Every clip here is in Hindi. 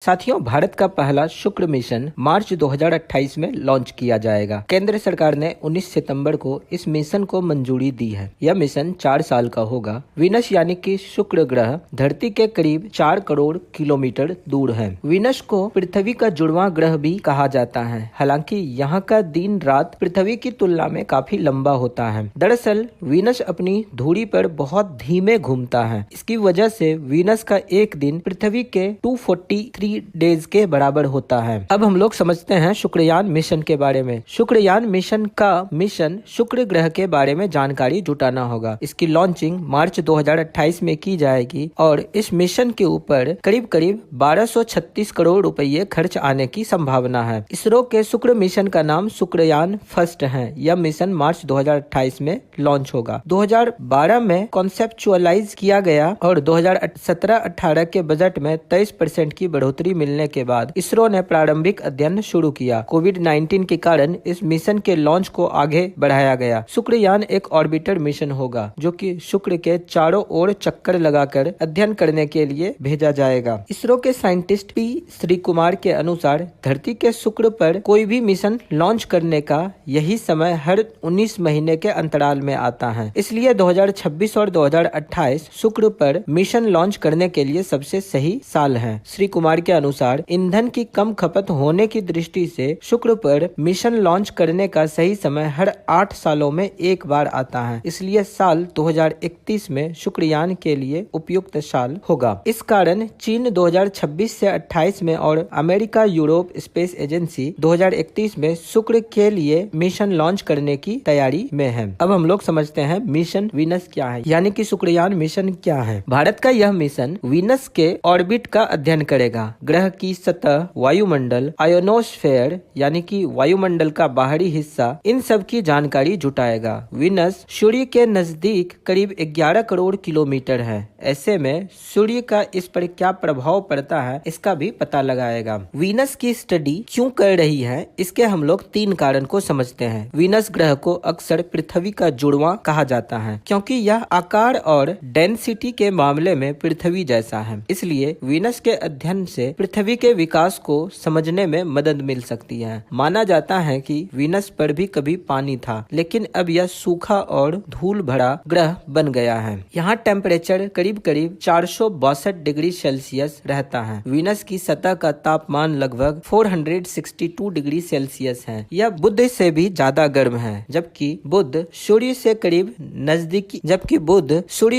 साथियों, भारत का पहला शुक्र मिशन मार्च 2028 में लॉन्च किया जाएगा। केंद्र सरकार ने 19 सितंबर को इस मिशन को मंजूरी दी है। यह मिशन 4 साल का होगा। वीनस यानी कि शुक्र ग्रह धरती के करीब 4 करोड़ किलोमीटर दूर है। वीनस को पृथ्वी का जुड़वां ग्रह भी कहा जाता है। हालांकि यहाँ का दिन रात पृथ्वी की तुलना में काफी लंबा होता है। दरअसल वीनस अपनी धुरी पर बहुत धीमे घूमता है। इसकी वजह से वीनस का एक दिन पृथ्वी के 243 डेज के बराबर होता है। अब हम लोग समझते हैं शुक्रयान मिशन के बारे में। शुक्रयान मिशन का मिशन शुक्र ग्रह के बारे में जानकारी जुटाना होगा। इसकी लॉन्चिंग मार्च 2028 में की जाएगी और इस मिशन के ऊपर करीब 1236 करोड़ रुपए खर्च आने की संभावना है। इसरो के शुक्र मिशन का नाम शुक्रयान फर्स्ट है। यह मिशन मार्च 2028 में लॉन्च होगा। 2012 में कॉन्सेप्चुअलाइज किया गया और 2017-18 के बजट में 23% की बढ़ोतरी मिलने के बाद इसरो ने प्रारंभिक अध्ययन शुरू किया। कोविड-19 के कारण इस मिशन के लॉन्च को आगे बढ़ाया गया। शुक्रयान एक ऑर्बिटर मिशन होगा जो कि शुक्र के चारों ओर चक्कर लगाकर अध्ययन करने के लिए भेजा जाएगा। इसरो के साइंटिस्ट पी श्री कुमार के अनुसार धरती के शुक्र पर कोई भी मिशन लॉन्च करने का यही समय हर 19 महीने के अंतराल में आता है। इसलिए 2026 और 2028 शुक्र पर मिशन लॉन्च करने के लिए सबसे सही साल है। श्री कुमार के अनुसार ईंधन की कम खपत होने की दृष्टि से शुक्र पर मिशन लॉन्च करने का सही समय हर 8 सालों में एक बार आता है। इसलिए साल 2031 में शुक्रयान के लिए उपयुक्त साल होगा। इस कारण चीन 2026 से 28 में और अमेरिका यूरोप स्पेस एजेंसी 2031 में शुक्र के लिए मिशन लॉन्च करने की तैयारी में है। अब हम लोग समझते हैं मिशन वीनस क्या है, यानी कि शुक्रयान मिशन क्या है। भारत का यह मिशन वीनस के ऑर्बिट का अध्ययन करेगा। ग्रह की सतह, वायुमंडल, आयोनोस्फेयर यानी कि वायुमंडल का बाहरी हिस्सा, इन सब की जानकारी जुटाएगा। वीनस सूर्य के नजदीक करीब 11 करोड़ किलोमीटर है। ऐसे में सूर्य का इस पर क्या प्रभाव पड़ता है इसका भी पता लगाएगा। वीनस की स्टडी क्यों कर रही है, इसके हम लोग 3 कारण को समझते हैं। वीनस ग्रह को अक्सर पृथ्वी का जुड़वां कहा जाता है क्योंकि यह आकार और डेंसिटी के मामले में पृथ्वी जैसा है। इसलिए वीनस के अध्ययन से पृथ्वी के विकास को समझने में मदद मिल सकती है। माना जाता है कि वीनस पर भी कभी पानी था, लेकिन अब यह सूखा और धूल भरा ग्रह बन गया है। यहाँ टेम्परेचर करीब 462 डिग्री सेल्सियस रहता है। वीनस की सतह का तापमान लगभग 462 डिग्री सेल्सियस है। यह बुध से भी ज्यादा गर्म है, जबकि बुध सूर्य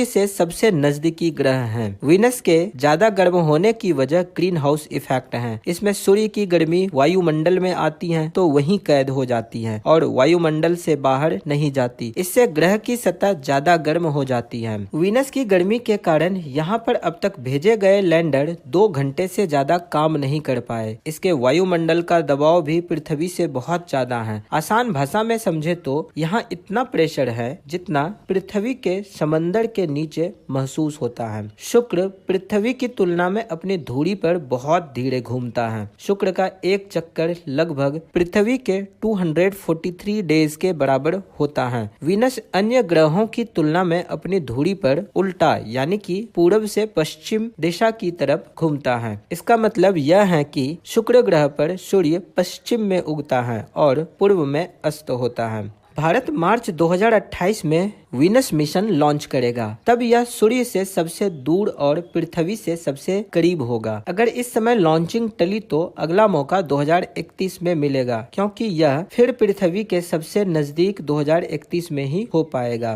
से सबसे नजदीकी ग्रह है। वीनस के ज्यादा गर्म होने की वजह ग्रीन हाउस इफेक्ट है। इसमें सूर्य की गर्मी वायुमंडल में आती है तो वहीं कैद हो जाती है और वायुमंडल से बाहर नहीं जाती। इससे ग्रह की सतह ज्यादा गर्म हो जाती है। वीनस की गर्मी के कारण यहाँ पर अब तक भेजे गए लैंडर 2 घंटे से ज्यादा काम नहीं कर पाए। इसके वायुमंडल का दबाव भी पृथ्वी से बहुत ज्यादा है। आसान भाषा में समझे तो यहाँ इतना प्रेशर है जितना पृथ्वी के समंदर के नीचे महसूस होता है। शुक्र पृथ्वी की तुलना में अपनी धुरी पर बहुत धीरे घूमता है। शुक्र का एक चक्कर लगभग पृथ्वी के 243 डेज के बराबर होता है। वीनस अन्य ग्रहों की तुलना में अपनी धुरी पर उल्टा यानी कि पूर्व से पश्चिम दिशा की तरफ घूमता है। इसका मतलब यह है कि शुक्र ग्रह पर सूर्य पश्चिम में उगता है और पूर्व में अस्त होता है। भारत मार्च 2028 में वीनस मिशन लॉन्च करेगा। तब यह सूर्य से सबसे दूर और पृथ्वी से सबसे करीब होगा। अगर इस समय लॉन्चिंग टली तो अगला मौका 2031 में मिलेगा, क्योंकि यह फिर पृथ्वी के सबसे नजदीक 2031 में ही हो पाएगा।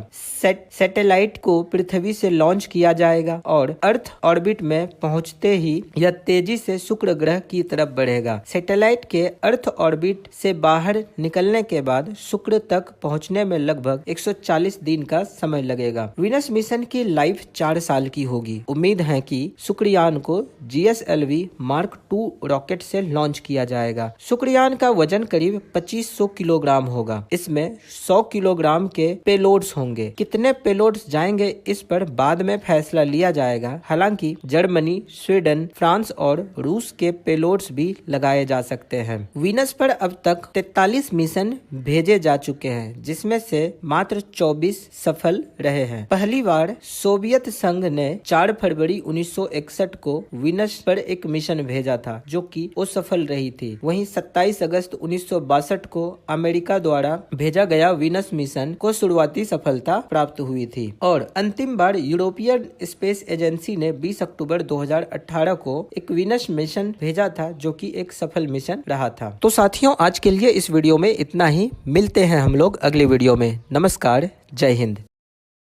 सैटेलाइट को पृथ्वी से लॉन्च किया जाएगा और अर्थ ऑर्बिट में पहुंचते ही यह तेजी से शुक्र ग्रह की तरफ बढ़ेगा। सैटेलाइट के अर्थ ऑर्बिट से बाहर निकलने के बाद शुक्र तक पहुंचने में लगभग 140 दिन का समय लगेगा। वीनस मिशन की लाइफ 4 साल की होगी। उम्मीद है कि शुक्रयान को GSLV Mark II रॉकेट से लॉन्च किया जाएगा। शुक्रयान का वजन करीब 2500 किलोग्राम होगा। इसमें 100 किलोग्राम के पेलोड्स होंगे। कितने पेलोड्स जाएंगे इस पर बाद में फैसला लिया जाएगा। हालांकि जर्मनी, स्वीडन, फ्रांस और रूस के पेलोड्स भी लगाए जा सकते हैं। वीनस पर अब तक 43 मिशन भेजे जा चुके हैं, जिसमें से मात्र 24 सफल रहे हैं। पहली बार सोवियत संघ ने 4 फरवरी 1961 को वीनस पर एक मिशन भेजा था, जो कि असफल रही थी। वहीं 27 अगस्त 1962 को अमेरिका द्वारा भेजा गया वीनस मिशन को शुरुआती सफलता प्राप्त हुई थी और अंतिम बार यूरोपियन स्पेस एजेंसी ने 20 अक्टूबर 2018 को एक वीनस मिशन भेजा था, जो कि एक सफल मिशन रहा था। तो साथियों, आज के लिए इस वीडियो में इतना ही। मिलते हैं हम लोग अगले वीडियो में। नमस्कार, जय हिंद।